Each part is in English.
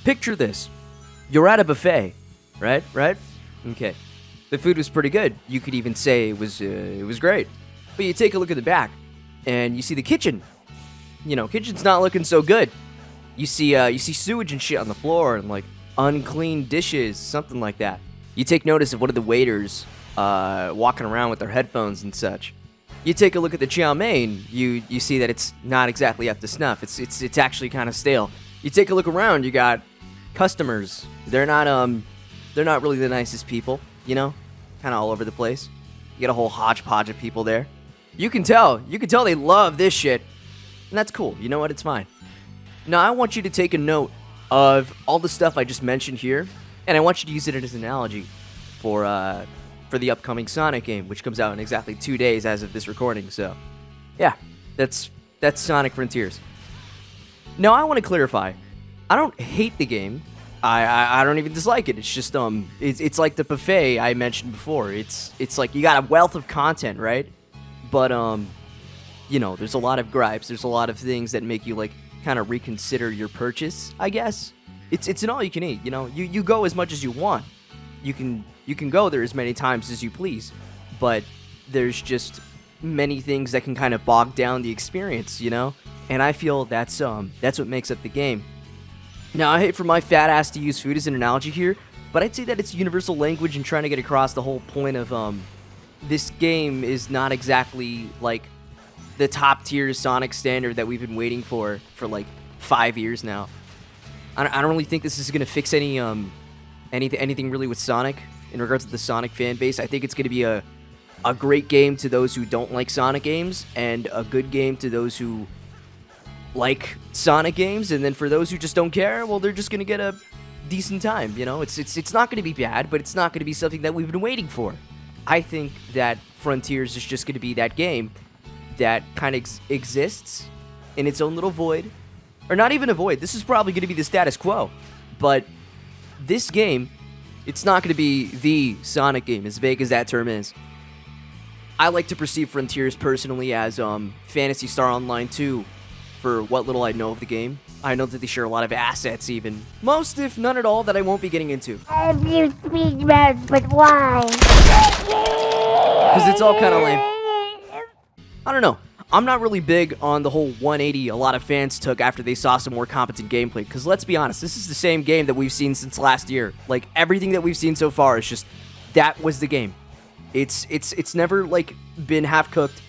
Picture this. You're at a buffet, right? Right? Okay. The food was pretty good. You could even say it was great. But you take a look at the back, and you see the kitchen. Kitchen's not looking so good. You see sewage and shit on the floor, and like unclean dishes, something like that. You take notice of one of the waiters walking around with their headphones and such. You take a look at the chow mein. You see that it's not exactly up to snuff. It's actually kind of stale. You take a look around. You got customers. They're not really the nicest people. Kind of all over the place. You got a whole hodgepodge of people there. You can tell they love this shit, and that's cool. You know what? It's fine. Now I want you to take a note of all the stuff I just mentioned here, and I want you to use it as an analogy for the upcoming Sonic game, which comes out in exactly 2 days as of this recording. So, yeah, that's Sonic Frontiers. Now, I want to clarify. I don't hate the game. I don't even dislike it. It's just it's like the buffet I mentioned before. It's like you got a wealth of content, right? But there's a lot of gripes. There's a lot of things that make you like kind of reconsider your purchase, I guess. It's an all you can eat. You go as much as you want. You can go there as many times as you please, but there's just many things that can kind of bog down the experience, And I feel that's what makes up the game. Now, I hate for my fat ass to use food as an analogy here, but I'd say that it's universal language and trying to get across the whole point of this game is not exactly like the top tier Sonic standard that we've been waiting for like 5 years now. I don't really think this is gonna fix anything really with Sonic in regards to the Sonic fan base. I think it's gonna be a great game to those who don't like Sonic games, and a good game to those who like Sonic games, and then for those who just don't care, well, they're just gonna get a decent time. It's not gonna be bad, but it's not gonna be something that we've been waiting for. I think that Frontiers is just gonna be that game that kind of exists in its own little void, or not even a void. This is probably gonna be the status quo, but this game, it's not gonna be the Sonic game, as vague as that term is. I like to perceive Frontiers personally as Phantasy Star Online 2. For what little I know of the game, I know that they share a lot of assets, even. Most, if none at all, that I won't be getting into. If you speak bad, but why? Because it's all kind of lame. I don't know. I'm not really big on the whole 180 a lot of fans took after they saw some more competent gameplay. Because let's be honest, this is the same game that we've seen since last year. Like, everything that we've seen so far is just, that was the game. It's never, like, been half-cooked.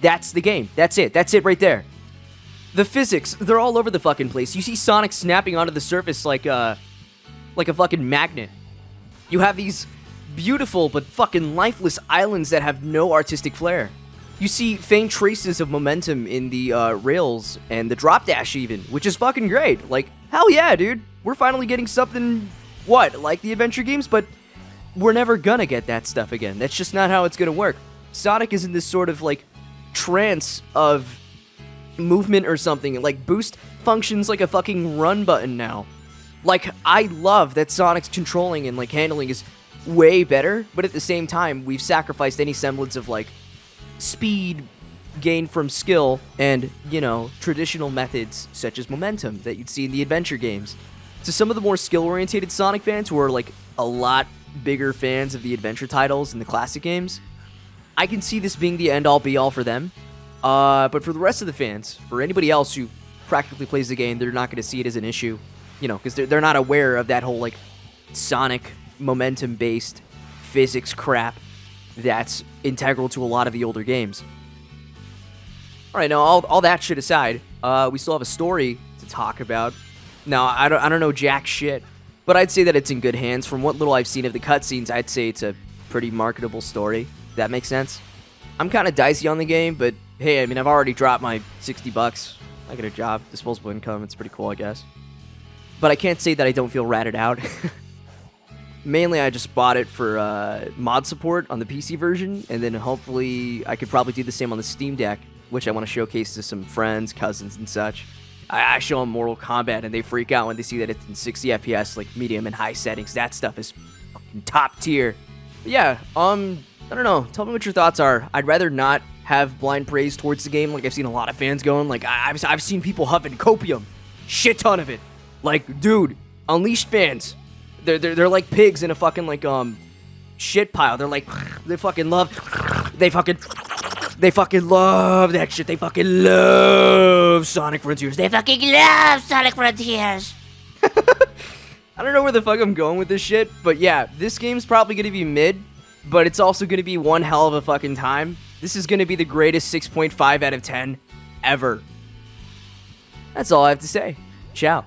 That's the game. That's it right there. The physics, they're all over the fucking place. You see Sonic snapping onto the surface like a fucking magnet. You have these beautiful but fucking lifeless islands that have no artistic flair. You see faint traces of momentum in the rails and the drop dash even, which is fucking great. Like, hell yeah, dude. We're finally getting something, like the adventure games, but we're never gonna get that stuff again. That's just not how it's gonna work. Sonic is in this sort of, like, trance of movement or something. Like, boost functions like a fucking run button now. Like, I love that Sonic's controlling and, like, handling is way better, but at the same time, we've sacrificed any semblance of, like, speed gained from skill and, traditional methods such as momentum that you'd see in the adventure games. To some of the more skill-oriented Sonic fans who are, like, a lot bigger fans of the adventure titles and the classic games, I can see this being the end-all be-all for them. But for the rest of the fans, for anybody else who practically plays the game, they're not going to see it as an issue, because they're not aware of that whole, like, Sonic momentum-based physics crap that's integral to a lot of the older games. Alright, now, all that shit aside, we still have a story to talk about. Now, I don't know jack shit, but I'd say that it's in good hands. From what little I've seen of the cutscenes, I'd say it's a pretty marketable story. That makes sense. I'm kind of dicey on the game, but hey, I mean, I've already dropped my $60. I get a job, disposable income. It's pretty cool, I guess. But I can't say that I don't feel ratted out. Mainly, I just bought it for mod support on the PC version, and then hopefully I could probably do the same on the Steam Deck, which I want to showcase to some friends, cousins, and such. I show them Mortal Kombat, and they freak out when they see that it's in 60 FPS, like medium and high settings. That stuff is fucking top tier. But yeah, I don't know. Tell me what your thoughts are. I'd rather not have blind praise towards the game like I've seen a lot of fans going. Like, I've seen people huffing copium. Shit ton of it. Like, dude, Unleashed fans, they're like pigs in a fucking like shit pile. They're like, they fucking love that shit. They fucking love Sonic Frontiers. They fucking love Sonic Frontiers. I don't know where the fuck I'm going with this shit, but yeah, this game's probably gonna be mid, but it's also gonna be one hell of a fucking time. This is gonna be the greatest 6.5 out of 10 ever. That's all I have to say. Ciao.